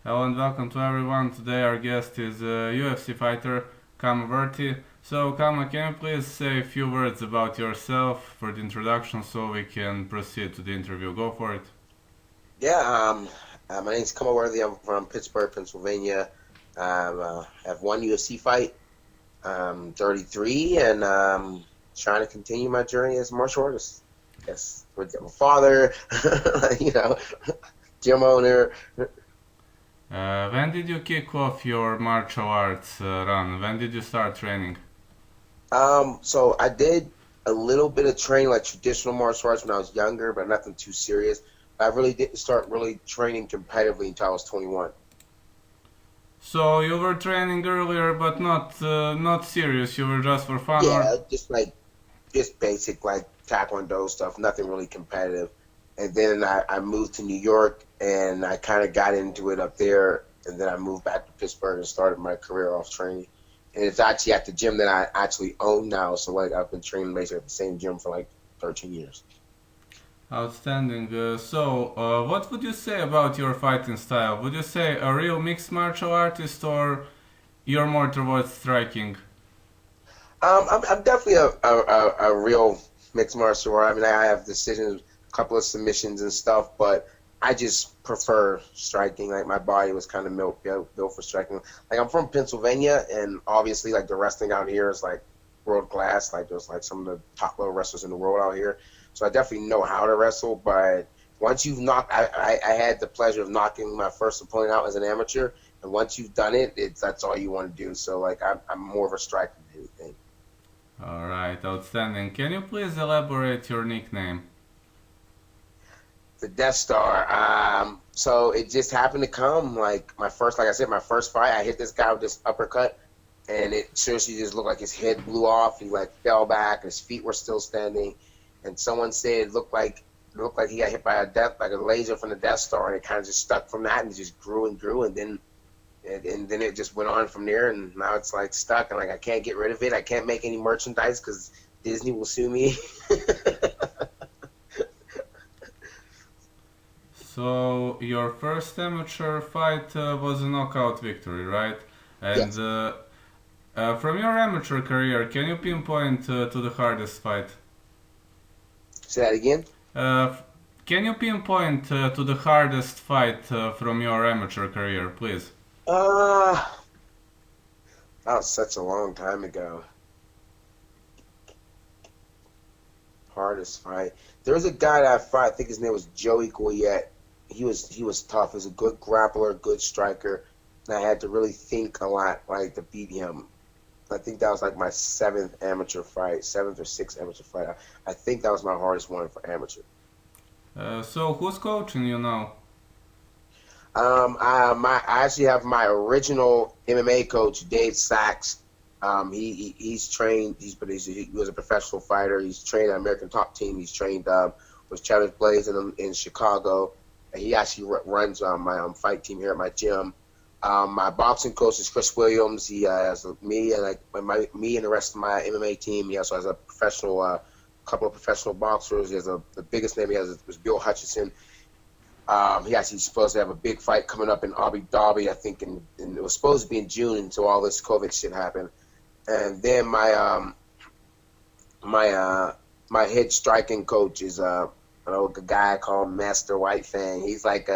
Hello and welcome to everyone. Today our guest is UFC fighter Khama. So Khama, can you please say a few words about yourself for the introduction so we can proceed to the interview? Go for it. Yeah, my name's Khama. I'm from Pittsburgh, Pennsylvania. Have one UFC fight. I'm 33, and trying to continue my journey as a martial artist. Yes, with my father, you know, gym owner. When did you kick off your martial arts run? When did you start training? So I did a little bit of training, like traditional martial arts, when I was younger, but nothing too serious. I really didn't start really training competitively until I was 21. So you were training earlier, but not serious. You were just for fun, or Yeah, just basic like taekwondo stuff, nothing really competitive. And then I moved to New York and I kind of got into it up there. And then I moved back to Pittsburgh and started my career off training. And it's actually at the gym that I actually own now. So like I've been training basically at the same gym for like 13 years. outstanding. What would you say about your fighting style? Would you say a real mixed martial artist, or you're more towards striking? I'm definitely a real mixed martial art. I mean, I have decisions, a couple of submissions and stuff, but I just prefer striking. Like my body was kind of built for striking. Like I'm from Pennsylvania, and obviously, like the wrestling out here is like world class. Like there's like some of the top level wrestlers in the world out here. So I definitely know how to wrestle. But once you've knocked, I had the pleasure of knocking my first opponent out as an amateur, and once you've done it, that's all you want to do. So like I'm more of a striker than anything. Alright, outstanding. Can you please elaborate your nickname? The Death Star. So it just happened to come like my first, like I said, my first fight. I hit this guy with this uppercut, and it seriously just looked like his head blew off. He like fell back. His feet were still standing, and someone said it looked like he got hit by a death, like a laser from the Death Star, and it kind of just stuck from that, and it just grew and grew, and then it just went on from there, and now it's like stuck, and like I can't get rid of it. I can't make any merchandise because Disney will sue me. So, your first amateur fight was a knockout victory, right? And Yes. from your amateur career, can you pinpoint to the hardest fight? Say that again. Uh, can you pinpoint to the hardest fight from your amateur career, please? Uh, that was such a long time ago. Hardest fight. There was a guy that I fought. I think his name was Joey Goyette. He was tough. He was a good grappler, good striker, and I had to really think a lot, like to beat him. I think that was like my seventh amateur fight, seventh or sixth amateur fight. I think that was my hardest one for amateur. So, who's coaching you now? I actually have my original MMA coach, Dave Sachs. He's trained. He was a professional fighter. He's trained at American Top Team. He's trained with Challenge Blaze in Chicago. And he actually runs my fight team here at my gym. My boxing coach is Chris Williams. He has me and me and the rest of my MMA team. He also has a professional, couple of professional boxers. He has the biggest name he has is Bill Hutchison. He actually supposed to have a big fight coming up in Abu Dhabi, I think, and it was supposed to be in June until all this COVID shit happened. And then my my head striking coach is a guy called Master White Fang. He's like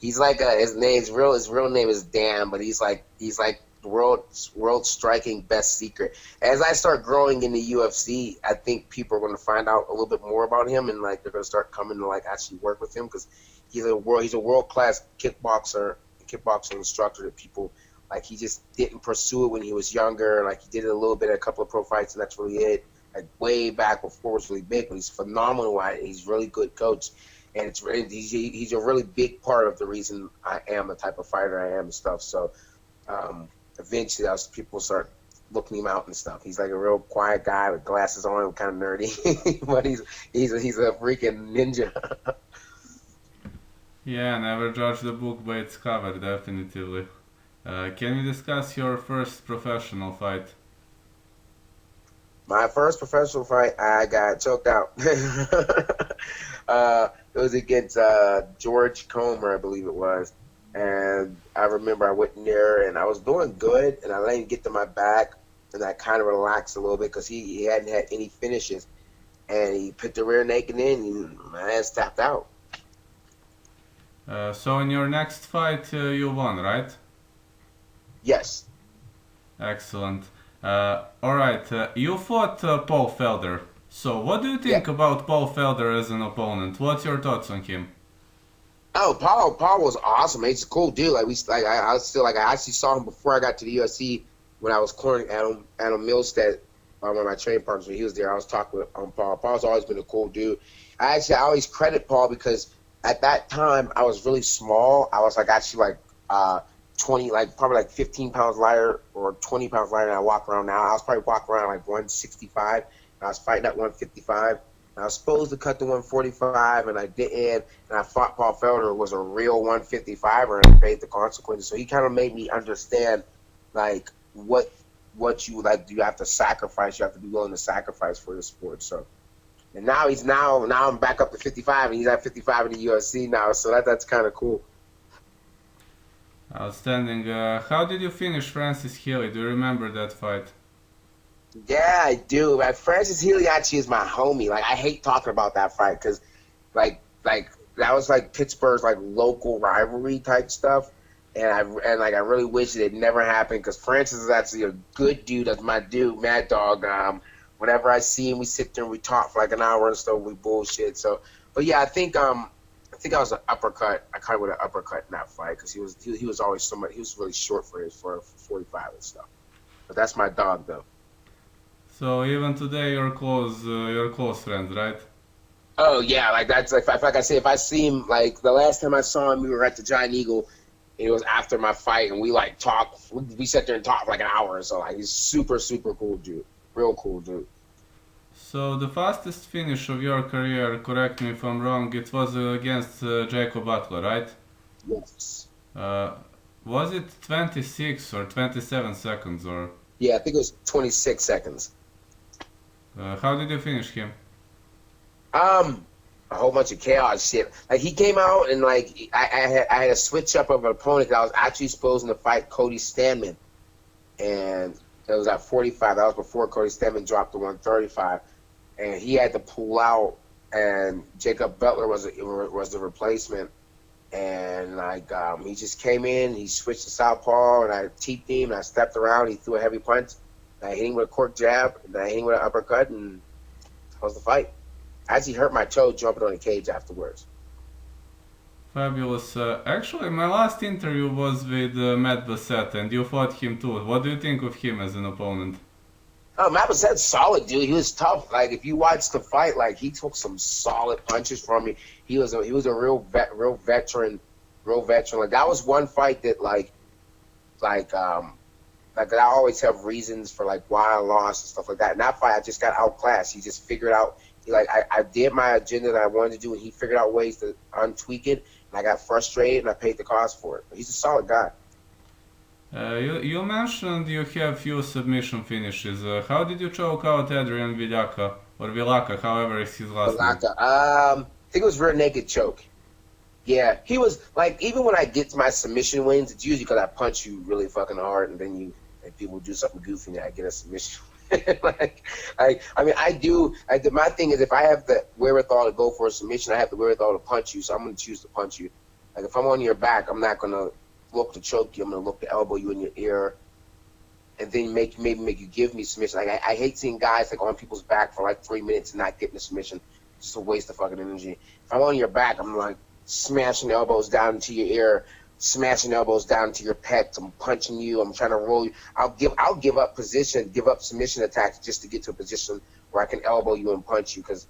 his real name is Dan, but he's like the world striking best secret. As I start growing in the UFC, I think people are going to find out a little bit more about him, and like they're going to start coming to like actually work with him because he's a world class kickboxing instructor that people like. He just didn't pursue it when he was younger. Like he did a little bit, a couple of pro fights, and that's really it. Like way back before it was really big, but he's phenomenal at it. He's really good coach, and he's a really big part of the reason I am the type of fighter I am and stuff. So eventually, as people start looking him out and stuff. He's like a real quiet guy with glasses on, kind of nerdy, but he's a freaking ninja. Yeah, never judge the book by its cover, definitively. Can you discuss your first professional fight? My first professional fight, I got choked out. It was against George Comer, I believe it was, and I remember I went in there and I was doing good, and I let him get to my back, and I kind of relaxed a little bit because he hadn't had any finishes, and he put the rear naked in, and my ass tapped out. So in your next fight, you won, right? Yes. Excellent. Alright, you fought Paul Felder. So what do you Yeah. think about Paul Felder as an opponent? What's your thoughts on him? Oh, Paul was awesome. He's a cool dude. I still like I actually saw him before I got to the UFC when I was cornering Adam Milstead, one of my training partners. When he was there, I was talking with Paul. Paul's always been a cool dude. I always credit Paul because at that time I was really small. I was like actually like 20, like probably like 15 pounds lighter or 20 pounds lighter than I walk around now. I was probably walking around like 165. I was fighting at 155. I was supposed to cut to 145, and I didn't. And I thought Paul Felder was a real 155er, and I paid the consequences. So he kind of made me understand, like, what you like. You have to sacrifice. You have to be willing to sacrifice for the sport. So, and now I'm back up to 55, and he's at 55 in the UFC now. So that's kind of cool. Outstanding. How did you finish Francis Healy? Do you remember that fight? Yeah, I do. Like, Francis Healy actually is my homie. Like, I hate talking about that fight because, like that was like Pittsburgh's like local rivalry type stuff, and I really wish it had never happened because Francis is actually a good dude. That's my dude, Mad Dog. Whenever I see him, we sit there and we talk for like an hour and stuff. We bullshit. So, but yeah, I think I was an uppercut. I kind of would have uppercut in that fight because he was always so much. He was really short for 45 and stuff. But that's my dog though. So even today you're close friends, right? Oh yeah, like that's like I say, if I see him, like the last time I saw him, we were at the Giant Eagle. And it was after my fight, and we like talked. We sat there and talked for like an hour or so. Like he's super cool dude, real cool dude. So the fastest finish of your career, correct me if I'm wrong, it was against Jacob Butler, right? Yes. Uh, was it 26 or 27 seconds or? Yeah, I think it was 26 seconds. How did you finish him? A whole bunch of chaos shit. Like he came out and like I had a switch up of an opponent that I was actually supposed to fight Cody Stanman, and it was at 45. That was before Cody Stanman dropped to 135, and he had to pull out, and Jacob Butler was the replacement, and like he just came in, he switched to southpaw, and I teeped him, and I stepped around, he threw a heavy punch, and I hit him with a cork jab, and I hit him with an uppercut, and that was the fight. I actually hurt my toe jumping on the cage afterwards. Fabulous. Actually, my last interview was with Matt Bessette, and you fought him too. What do you think of him as an opponent? Oh, Matt Bessette's solid, dude. He was tough. Like if you watch the fight, like he took some solid punches from me. He was a real veteran. Like that was one fight that like I always have reasons for like why I lost and stuff like that. In that fight, I just got outclassed. He just figured out. I did my agenda that I wanted to do, and he figured out ways to untweak it. And I got frustrated, and I paid the cost for it. But he's a solid guy. You mentioned you have few submission finishes. How did you choke out Adrian Villaka, or Villaka, however is his last name? I think it was rear naked choke. Yeah, he was like, even when I get my submission wins, it's usually because I punch you really fucking hard, and then people do something goofy, and I get a submission. My thing is, if I have the wherewithal to go for a submission, I have the wherewithal to punch you, so I'm going to choose to punch you. Like, if I'm on your back, I'm not going to look to choke you. I'm going to look to elbow you in your ear, and then maybe make you give me submission. Like, I hate seeing guys, like, on people's back for, like, 3 minutes and not getting a submission. It's just a waste of fucking energy. If I'm on your back, I'm, like, smashing elbows down into your ear, smashing elbows down into your pecs. I'm punching you. I'm trying to roll you. I'll give up position, give up submission attacks just to get to a position where I can elbow you and punch you, because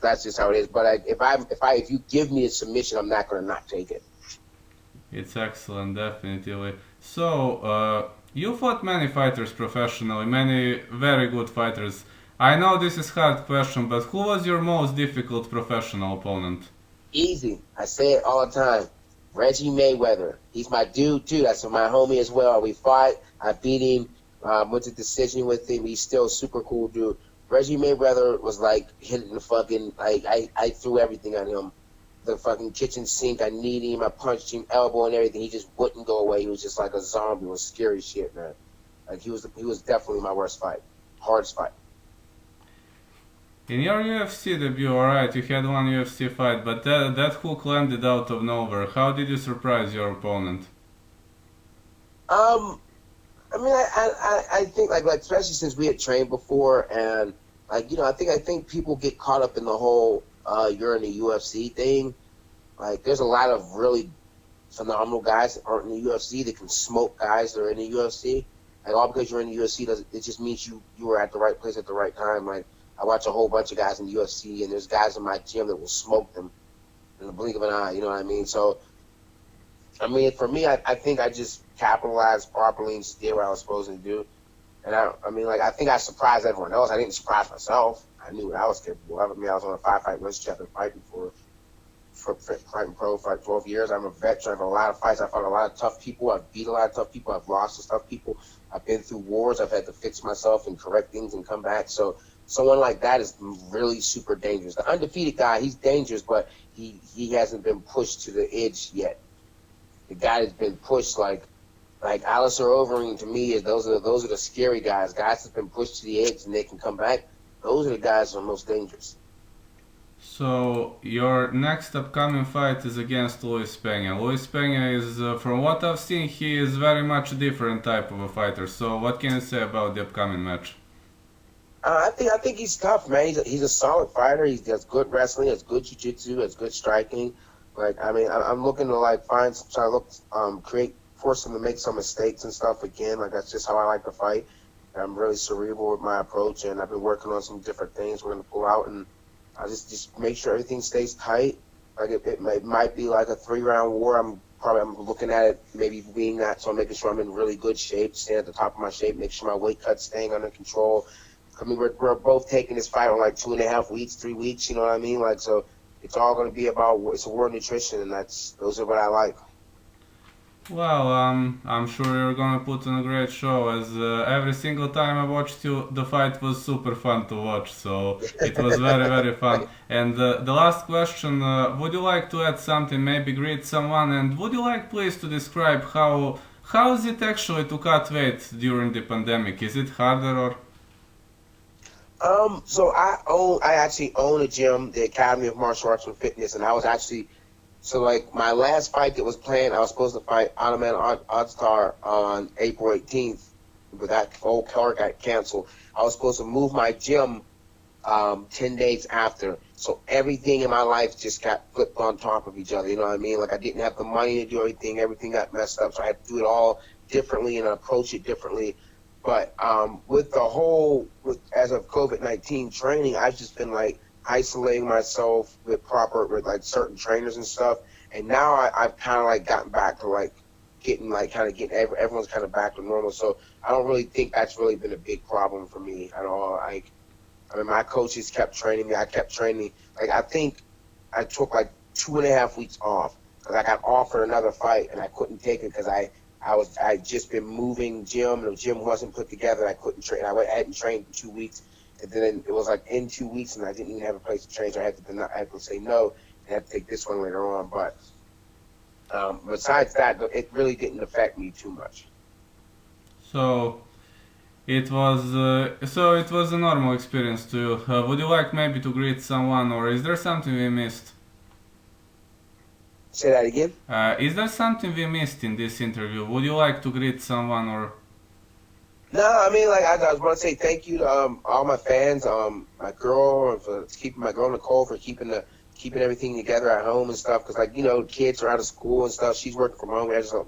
that's just how it is. But if you give me a submission, I'm not going to not take it. It's excellent, definitely. So, you fought many fighters professionally, many very good fighters. I know this is a hard question, but who was your most difficult professional opponent? Easy. I say it all the time. Reggie Mayweather. He's my dude, too. That's my homie as well. We fought. I beat him. Went to decision with him. He's still a super cool dude. Reggie Mayweather was like hitting the fucking, like, I threw everything on him. the fucking kitchen sink. I kneed him, I punched him, elbow and everything. He just wouldn't go away. He was just like a zombie. It was scary shit, man. Like he was definitely my worst fight, hardest fight. In your UFC debut, alright, you had one UFC fight, but that hook landed out of nowhere. How did you surprise your opponent? I mean, I think like especially since we had trained before, and like I think people get caught up in the whole you're in the UFC thing. Like there's a lot of really phenomenal guys that aren't in the UFC that can smoke guys that are in the UFC. Like all because you're in the UFC doesn't it just means you were at the right place at the right time. Like I watch a whole bunch of guys in the UFC, and there's guys in my gym that will smoke them in the blink of an eye. You know what I mean? So I mean, for me, I think I just capitalized properly and just did what I was supposed to do. And I mean, like, I think I surprised everyone else. I didn't surprise myself. I knew what I was capable of. I mean, I was on a five-fight win streak. I've been fighting for fighting pro for like 12 years. I'm a veteran. I've had a lot of fights. I've fought a lot of tough people. I've beat a lot of tough people. I've lost to tough people. I've been through wars. I've had to fix myself and correct things and come back. So someone like that is really super dangerous. The undefeated guy, he's dangerous, but he hasn't been pushed to the edge yet. The guy that's been pushed like Alistair Overeem to me is those are the scary guys. Guys that's been pushed to the edge and they can come back. Those are the guys that are most dangerous. So your next upcoming fight is against Luis Pena. Luis Pena is, from what I've seen, he is very much a different type of a fighter. So what can you say about the upcoming match? I think he's tough, man. He's a solid fighter. He has good wrestling, has good jiu-jitsu, has good striking. Like, I mean, I'm looking to like try to look, force him to make some mistakes and stuff again. Like that's just how I like to fight. I'm really cerebral with my approach, and I've been working on some different things we're gonna pull out, and I just make sure everything stays tight. Like it might be like a 3-round war. I'm looking at it maybe being that, so I'm making sure I'm in really good shape, staying at the top of my shape, make sure my weight cut's staying under control. I mean, we're both taking this fight on like 2.5 weeks, 3 weeks. You know what I mean? Like so. It's all going to be about it's a war nutrition, and those are what I like. Well, I'm sure you're gonna put on a great show. As every single time I watched you, the fight was super fun to watch. So it was very, very fun. And the last question: would you like to add something? Maybe greet someone, and would you like, please, to describe how is it actually to cut weight during the pandemic? Is it harder or? So I actually own a gym, the Academy of Martial Arts and Fitness, and I was actually, so like my last fight that was planned, I was supposed to fight Ottoman Oddstar on April 18th, but that whole card got canceled. I was supposed to move my gym 10 days after, so everything in my life just got flipped on top of each other. You know what I mean? Like I didn't have the money to do everything got messed up, so I had to do it all differently and approach it differently. But as of COVID-19 training, I've just been like isolating myself with like certain trainers and stuff. And now I've kind of like gotten back to like everyone's kind of back to normal. So I don't really think that's really been a big problem for me at all. Like, I mean, my coaches kept training me. I kept training. Like, I think I took like 2.5 weeks off because I got offered another fight and I couldn't take it because I'd just been moving gym, and the gym wasn't put together. I couldn't train. I hadn't trained in 2 weeks, and then it was like in 2 weeks, and I didn't even have a place to train, so I had to say no, and had to take this one later on. But besides that, it really didn't affect me too much. So it was a normal experience to you. Would you like maybe to greet someone, or is there something we missed? Say that again? Is there something we missed in this interview? Would you like to greet someone or? No, I mean, like I was going to say thank you to all my fans, my girl for keeping my girl Nicole for keeping everything together at home and stuff. Because kids are out of school and stuff. She's working from home. There's a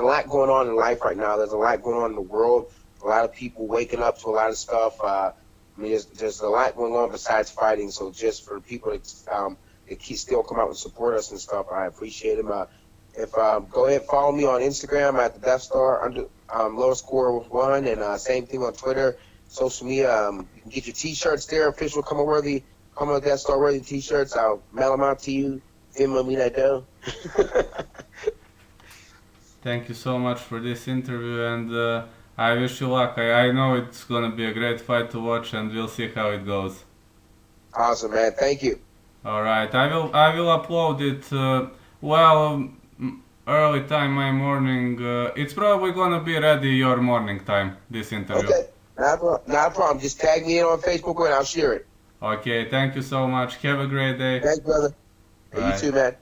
lot going on in life right now. There's a lot going on in the world. A lot of people waking up to a lot of stuff. I mean, there's a lot going on besides fighting. So just for people to still come out and support us and stuff, I appreciate them. Go ahead, follow me on Instagram at the Death Star _1, and same thing on Twitter, social media. You can get your T-shirts there, official Khama Death Star worthy T-shirts. I'll mail them out to you. Venmo me that dough. Thank you so much for this interview, and I wish you luck. I know it's gonna be a great fight to watch, and we'll see how it goes. Awesome, man. Thank you. All right, I will upload it. Well, early time my morning. It's probably gonna be ready your morning time. This interview. Okay, not a problem. Just tag me in on Facebook and I'll share it. Okay, thank you so much. Have a great day. Thanks, brother. Hey, you Bye. too, man.